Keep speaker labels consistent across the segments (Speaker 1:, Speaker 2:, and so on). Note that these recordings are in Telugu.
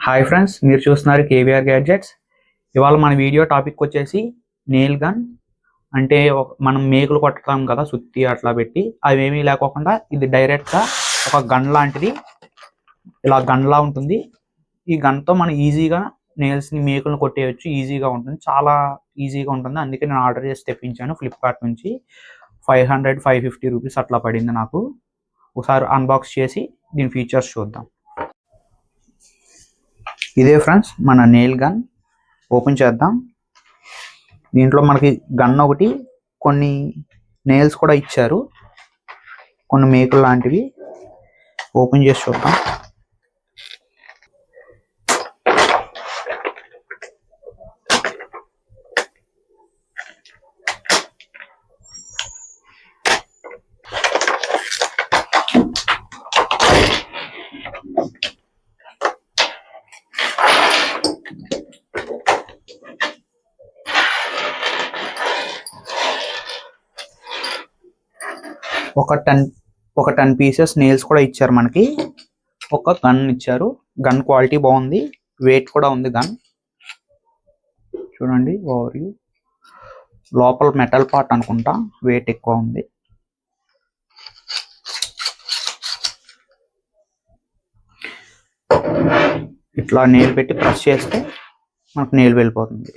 Speaker 1: హాయ్ ఫ్రెండ్స్, మీరు చూస్తున్నారు కేవీఆర్ గ్యాడ్జెట్స్. ఇవాళ మన వీడియో టాపిక్ వచ్చేసి నెయిల్ గన్. అంటే మనం మేకులు కొట్టడం కదా, సుత్తి అట్లా పెట్టి అవేమీ లేకోకుండా ఇది డైరెక్ట్గా ఒక గన్ లాంటిది. ఇలా గన్లా ఉంటుంది. ఈ గన్తో మనం ఈజీగా నెయిల్స్ని మేకులను కొట్టేయచ్చు. ఈజీగా ఉంటుంది, చాలా ఈజీగా ఉంటుంది. అందుకే నేను ఆర్డర్ చేసి తెప్పించాను ఫ్లిప్కార్ట్ నుంచి. 550 రూపీస్ అట్లా పడింది నాకు. ఒకసారి అన్బాక్స్ చేసి దీని ఫీచర్స్ చూద్దాం. ఇదే ఫ్రెండ్స్ మన నెయిల్ గన్. ఓపెన్ చేద్దాం. దీంట్లో మనకి గన్ ఒకటి, కొన్ని నెయిల్స్ కూడా ఇచ్చారు, కొన్ని మేకులు లాంటివి. ఓపెన్ చేసి చూద్దాం. ఒక 10 పీసెస్ నెయిల్స్ కూడా ఇచ్చారు మనకి. ఒక గన్ ఇచ్చారు. గన్ క్వాలిటీ బాగుంది, వెయిట్ కూడా ఉంది గన్. చూడండి, ఓవర్ లోపల మెటల్ పార్ట్ అనుకుంటా, వెయిట్ ఎక్కువ ఉంది. ఇట్లా నెయిల్ పెట్టి ప్రెస్ చేస్తే మనకు నెయిల్ వెళ్ళిపోతుంది.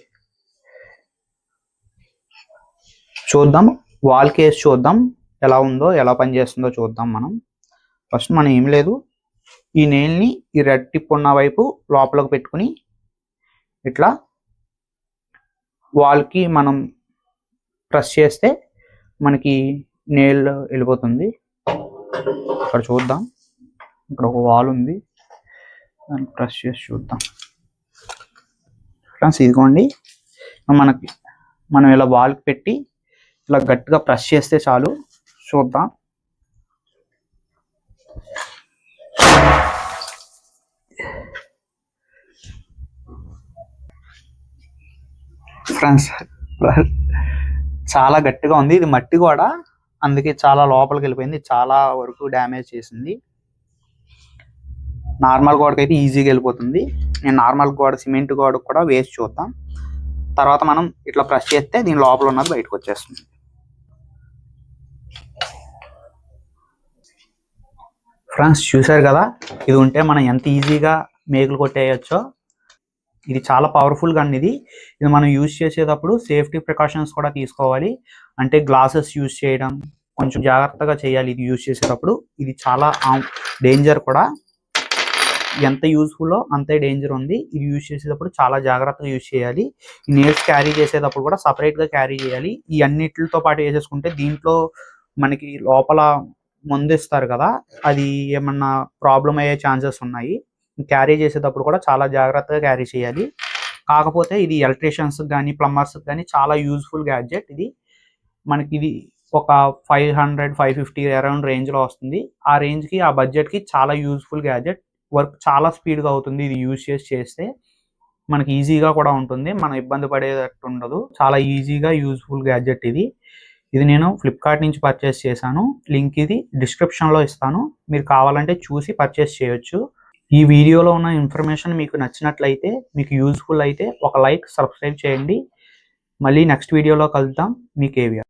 Speaker 1: చూద్దాం, వాల్ కేస్ చూద్దాం ఎలా ఉందో, ఎలా పనిచేస్తుందో చూద్దాం. ఫస్ట్ మనం ఏం లేదు, ఈ నెయిల్ని ఈ రెడ్ టిప్ ఉన్న వైపు లోపలికి పెట్టుకుని ఇట్లా వాల్కి మనం ప్రెస్ చేస్తే మనకి నెయిల్ వెళ్ళిపోతుంది. ఇక్కడ చూద్దాం, ఇక్కడ ఒక వాల్ ఉంది, దాన్ని ప్రెస్ చేసి చూద్దాం. ఫ్రెండ్స్ ఇదిగోండి, మనం ఇలా వాల్కి పెట్టి ఇలా గట్టిగా ప్రెస్ చేస్తే చాలు. చూద్దాం. ఫ్రెండ్స్ చాలా గట్టిగా ఉంది. ఇది మట్టి కూడా, అందుకే చాలా లోపలికి వెళ్ళిపోయింది, చాలా వరకు డ్యామేజ్ చేసింది. నార్మల్ గోడకి అయితే ఈజీగా వెళ్ళిపోతుంది. నేను నార్మల్ గోడ, సిమెంట్ గోడకు కూడా వేసి చూద్దాం. తర్వాత మనం ఇట్లా ప్రెస్ చేస్తే దీని లోపల ఉన్నది బయటకు వచ్చేస్తుంది. ఫ్రెండ్స్ చూసారు కదా, ఇది ఉంటే మనం ఎంత ఈజీగా మేకులు కొట్టేయచ్చో. ఇది చాలా పవర్ఫుల్ గన్. ఇది మనం యూజ్ చేసేటప్పుడు సేఫ్టీ ప్రికాషన్స్ కూడా తీసుకోవాలి. అంటే గ్లాసెస్ యూజ్ చేయడం కొంచెం జాగ్రత్తగా చేయాలి. ఇది యూజ్ చేసేటప్పుడు ఇది చాలా డేంజర్ కూడా. ఎంత యూజ్ఫుల్లో అంతే డేంజర్ ఉంది. ఇది యూజ్ చేసేటప్పుడు చాలా జాగ్రత్తగా యూజ్ చేయాలి. ఈ నెయిల్స్ క్యారీ చేసేటప్పుడు కూడా సపరేట్గా క్యారీ చేయాలి. ఈ అన్నిటితో పాటు వేసేసుకుంటే దీంట్లో మనకి లోపల మందు ఇస్తారు కదా, అది ఏమన్నా ప్రాబ్లం అయ్యే ఛాన్సెస్ ఉన్నాయి. క్యారీ చేసేటప్పుడు కూడా చాలా జాగ్రత్తగా క్యారీ చేయాలి. కాకపోతే ఇది ఎలక్ట్రీషియన్స్ కానీ ప్లంబర్స్ కానీ చాలా యూజ్ఫుల్ గ్యాడ్జెట్. ఇది ఒక 500-550 అరౌండ్ రేంజ్లో వస్తుంది. ఆ రేంజ్కి, ఆ బడ్జెట్కి చాలా యూజ్ఫుల్ గ్యాడ్జెట్. వర్క్ చాలా స్పీడ్గా అవుతుంది. ఇది యూజ్ చేస్తే మనకి ఈజీగా కూడా ఉంటుంది, మనం ఇబ్బంది పడేటట్టు ఉండదు. చాలా ఈజీగా యూజ్ఫుల్ గ్యాడ్జెట్ ఇది నేను ఫ్లిప్కార్ట్ నుంచి పర్చేస్ చేశాను. లింక్ ఇది డిస్క్రిప్షన్లో ఇస్తాను, మీరు కావాలంటే చూసి పర్చేస్ చేయొచ్చు. ఈ వీడియోలో ఉన్న ఇన్ఫర్మేషన్ మీకు నచ్చినట్లయితే, మీకు యూజ్ఫుల్ అయితే ఒక లైక్, సబ్స్క్రైబ్ చేయండి. మళ్ళీ నెక్స్ట్ వీడియోలో కలుద్దాం. మీ కేవీఆర్.